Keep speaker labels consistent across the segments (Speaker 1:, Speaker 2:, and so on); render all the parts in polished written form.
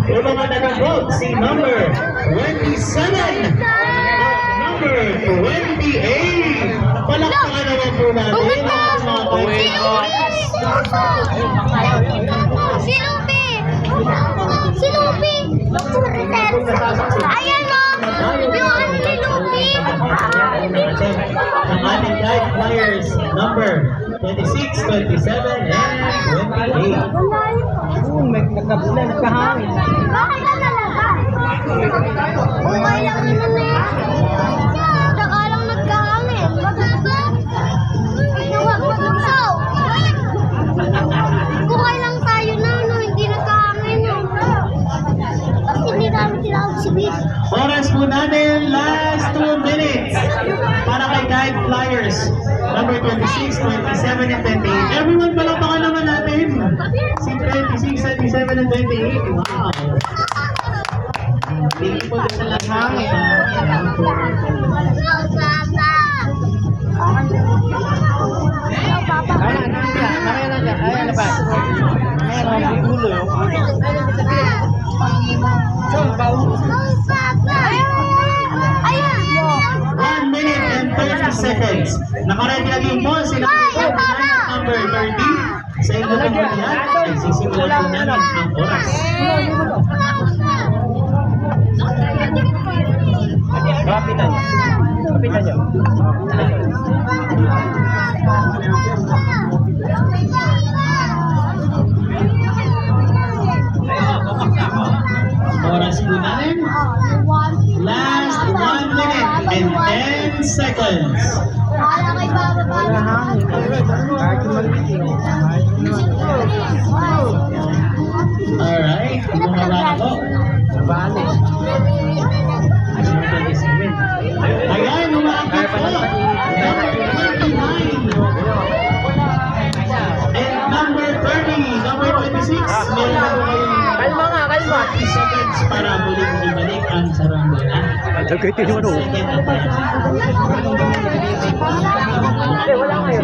Speaker 1: Yung mga nag-vote, si number 27 at number 28. Palakpakan naman po natin ang mga
Speaker 2: Si Lupi! Si Lupi! Ayan o! Yung ano ni Lupi!
Speaker 1: ang ating guide flyers number 26, 27, and 28.
Speaker 3: May nagkahangin.
Speaker 2: Bakit ka talaga? Okay lang naman eh. Saka lang nagkahangin. So, kukay lang tayo na, no? Hindi nagkahangin, no? Kasi hindi namin tinawag si Bill.
Speaker 1: Oras po natin, last 2 minutes para kay guide flyers number 26, 27, and 28. Everyone, palakpakan naman natin si 26, 27, and 28. Wow! Hindi po din sa langhangin.
Speaker 3: Kaya na ba? Kaya na gulo.
Speaker 2: Ayan!
Speaker 1: 1 minute and 30 seconds. Nakaready lagi yung ball. Sila po number 30. Sa inyo po yan, ay sisimulan po namin ang oras.
Speaker 3: Kapitan nyo. Kapitan nyo.
Speaker 1: Oras po natin. Last 1 minute and 10 seconds.
Speaker 2: Wala kay bababa na.
Speaker 3: Kahit maliit.
Speaker 1: Alright, bumaba na po.
Speaker 3: Bale.
Speaker 1: Ayan, umaakit po. Number 29. And number 30, number 26. Meron na po kayong
Speaker 3: Kalma nga, kalma.
Speaker 1: 30 seconds para muling ibalik ang saranggola.
Speaker 3: Okay, tingnan mo.
Speaker 1: Second attempt.
Speaker 3: Wala kayo.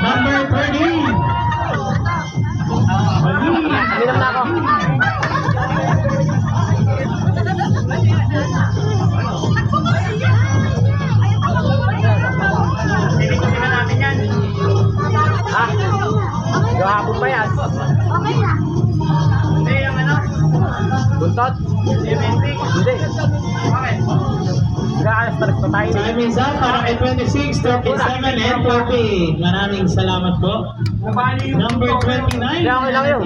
Speaker 1: Number 30.
Speaker 3: Minam na ako. Ha? Gahapon pa yan.
Speaker 2: Okay na.
Speaker 3: Hindi, yung ano? Buntot? Hindi. Gaalas pa nagpatay.
Speaker 1: Time is up para kay 26, 37, and 40. Maraming salamat po. Number 29.
Speaker 3: Okay lang yun.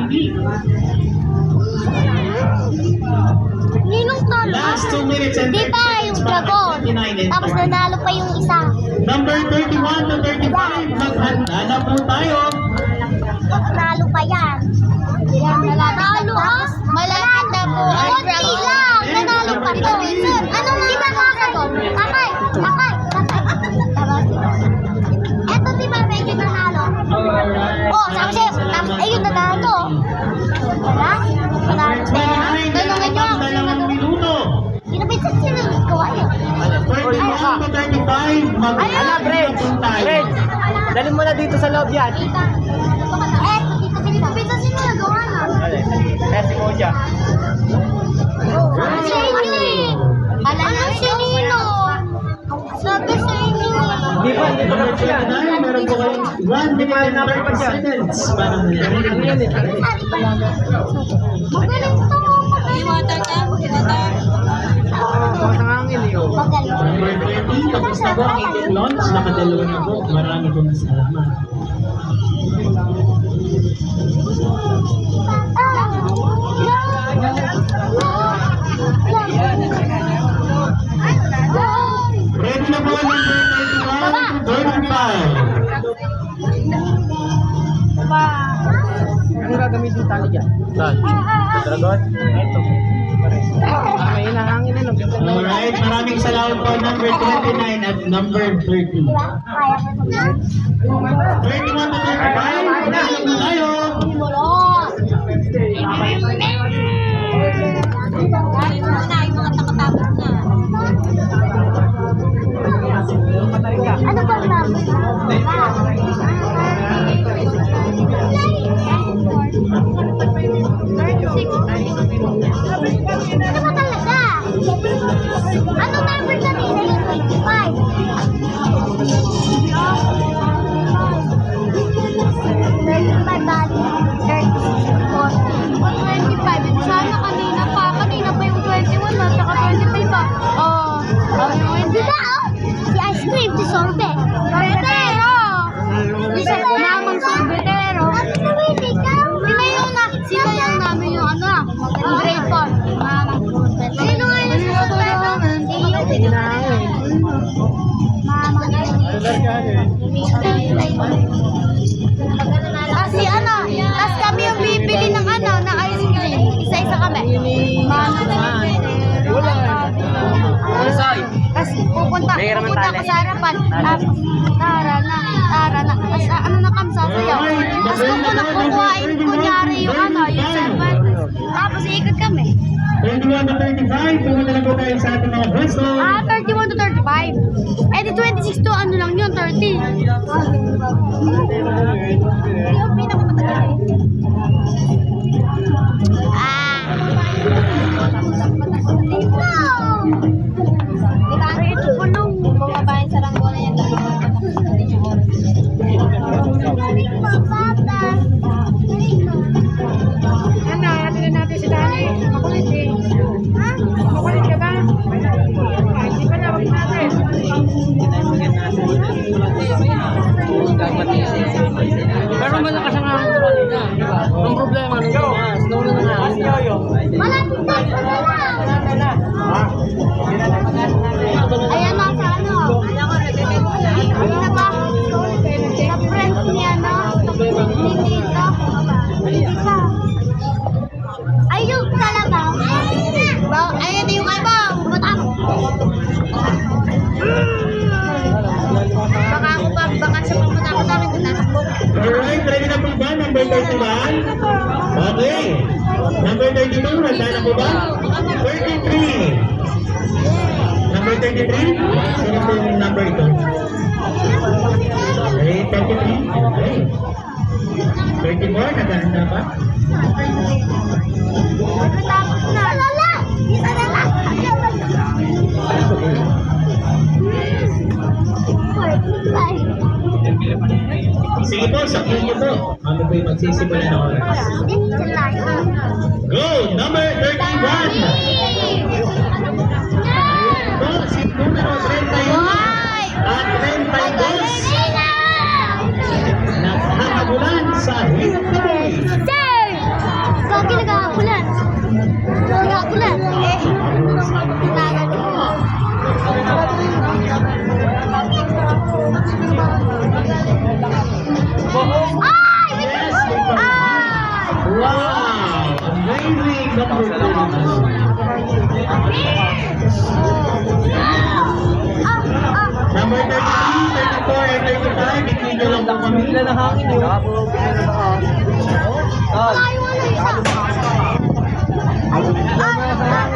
Speaker 2: Ninong talo.
Speaker 1: Last 2 minutes and
Speaker 2: Di
Speaker 1: 30
Speaker 2: ba
Speaker 1: seconds
Speaker 2: yung
Speaker 1: para
Speaker 2: dragon?
Speaker 1: kay 29 and
Speaker 2: Tapos
Speaker 1: 40.
Speaker 2: nanalo pa yung isa.
Speaker 1: Number 31 to 35. Maghanda na po tayo.
Speaker 2: Nanalo pa yan. Nanalo ah? Malapit na po. Konti lang. Nanalo pa to. Anong di ba kakay? Kakay. Kakay. Eto di ba medyo nanalo?
Speaker 1: Alright.
Speaker 2: Oh, sabi sa'yo. Ayun, nanalo. Wala? Nanalo. Tanungin nyo.
Speaker 1: Dalawang minuto.
Speaker 2: Kinabitsan sila ng kawain.
Speaker 1: 31 to 35.
Speaker 3: Ala, Fred. Fred. Dali mo na dito sa loob yan.
Speaker 2: Kinabitsan sila ng kawain.
Speaker 3: Kaya si Koja.
Speaker 2: Ano sa inyo eh? Ano si Nino? Sabi sa inyo.
Speaker 3: Di ba? Hindi pa
Speaker 1: Number
Speaker 3: kapit yan.
Speaker 1: 29, meron po kayong 1 minute and 30 seconds para
Speaker 2: Magaling to.
Speaker 4: Iwater ka? Iwater.
Speaker 3: Ang hangin eh.
Speaker 2: Magaling.
Speaker 1: Number 30, tapos na po ang inyong launch. Nakadalawa na po. Marami pong salamat. Ready na po number 31 to 35.
Speaker 3: Ano gagamitin tali dyan? Saan? Sa dragon? Ito. May hinahangin na.
Speaker 1: Alright, maraming salamat po number 29 at number 30. 31 to 35, nasa po tayo.
Speaker 4: Dahil mo na yung mga takatapos na.
Speaker 2: Ano ba ang number? sa harapan. Tapos, tara na. Tapos, ano na kami sasayaw. Tapos, doon ko nakukuhain, kunyari yung ano, yung 7. Tapos, iikot kami.
Speaker 1: 21 to 35, pumunta na po tayo sa ating mga pwesto.
Speaker 2: 31 to 35. Eh, di 26 to ano lang yun, 30. Yung pinakamatagal. Dito! Diba? Ito po nung bumabayan sa ranggola yan.
Speaker 4: Ano, natin natin si Dani. Makulit eh.
Speaker 2: Ha?
Speaker 4: Makulit ka ba? Hindi pa nawag natin.
Speaker 3: Pero malakas ang hangin kanina. Ang problema nung tumaas, nauna na hangin na.
Speaker 2: Malapit na! Ayan na sa ano. Ano na ba? Sa friends niya, no? Ni Tito. Tita. Ayun talaga. Ayun yung iba. Bumatang. Baka ako ba? Baka sa pagmatakot namin doon natakbo.
Speaker 1: Alright, ready na po ba? Number 31? Okay. Number 32, handa na po ba? 33. Number 33? Sino po yung number ito? Okay, 33. Okay. 34, naganda pa?
Speaker 2: Tapos na. Lala! Isa na lang.
Speaker 1: Sige po, sakyan niyo po. Ano po yung magsisimula ng oras? Go! Number 31! Po, si numero 31 at 32 naghahabulan sa Hintay.
Speaker 2: Sir! Gagi naghahabulan. Naghahabulan. Ay!
Speaker 1: Yes,
Speaker 2: Ay!
Speaker 1: wow! Amazing! Number 32. Number 33, 34, and 35. Between nyo lang po kami.
Speaker 3: Bigla ng hangin yun.
Speaker 2: Ay, wala isa. Ay!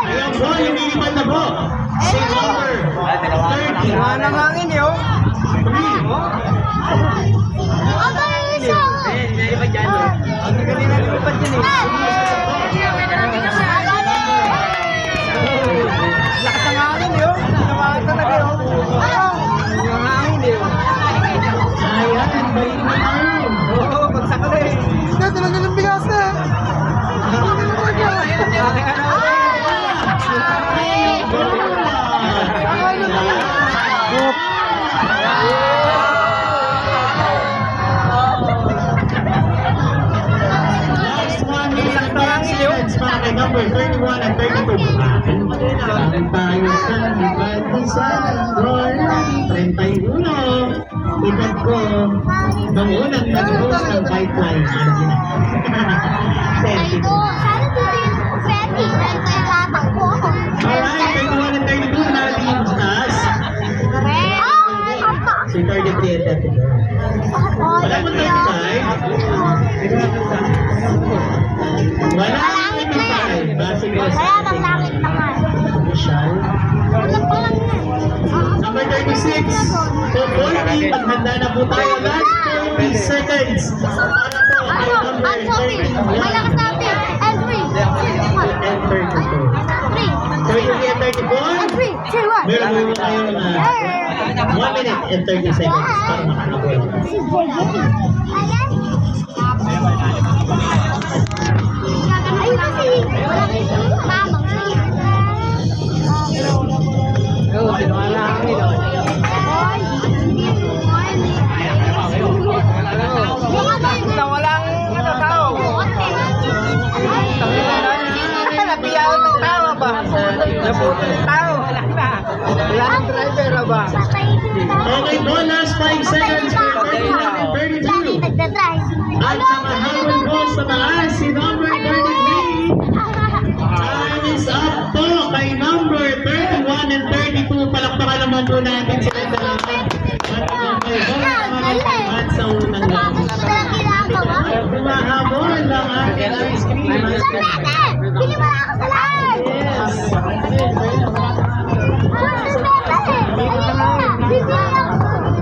Speaker 1: Ayan po, lumilipad na po. Si number 30.
Speaker 3: Bigla ng hangin yun.
Speaker 2: Aba, yung isa.
Speaker 3: Ang galing na lumipad yun eh. Lakas ng hangin yun. Nawakan talaga yun. Yung hangin yun.
Speaker 1: Ayan, balik na tayo.
Speaker 3: Oo, bagsak na eh. Talaga ng bigas na.
Speaker 1: Last one, isang seconds para kay number 31 and 32. Ang tayo sa ibang isa, 31. Ibig ko, nung unang nag-host ng pipeline. Ano
Speaker 2: Ay, ko. Sana dito yung Freddy. Dahil ko yung tatakbo ako.
Speaker 1: Alright, 31 and 32 natin yung taas.
Speaker 2: Ay, apa.
Speaker 1: Si 33 and 34. Wala mo 35? Wala mo 35. Base ko sa
Speaker 2: Kaya bang langit naman.
Speaker 1: official.
Speaker 2: Wala pa lang yan.
Speaker 1: Number 36. So 40, paghanda na po tayo. Last 30 seconds. Para po kay
Speaker 2: Ano?
Speaker 1: number
Speaker 2: Ang Sophie. Malakas natin. And 3.
Speaker 1: and 32. 33 and 34.
Speaker 2: And 3. 2, 1.
Speaker 1: Meron mo tayo na 1 minute and 30 seconds para makakabuhay.
Speaker 2: Si JJ. Ayan. Ayun na si. Wala kasi mamang.
Speaker 3: Oo, tinuha na hangin. Nawalang tao. Napiyawan ng tao ba? Naputol ng tao. Wala ng driver ba?
Speaker 1: Okay po, last 5 seconds for 31 and 32.
Speaker 2: Nagdadrive.
Speaker 1: At nakahabol po sa taas si number 33. Time is up po kay Humahabol ang ating ice cream.
Speaker 2: Sir Bete! Bili mo na ako sa lahat!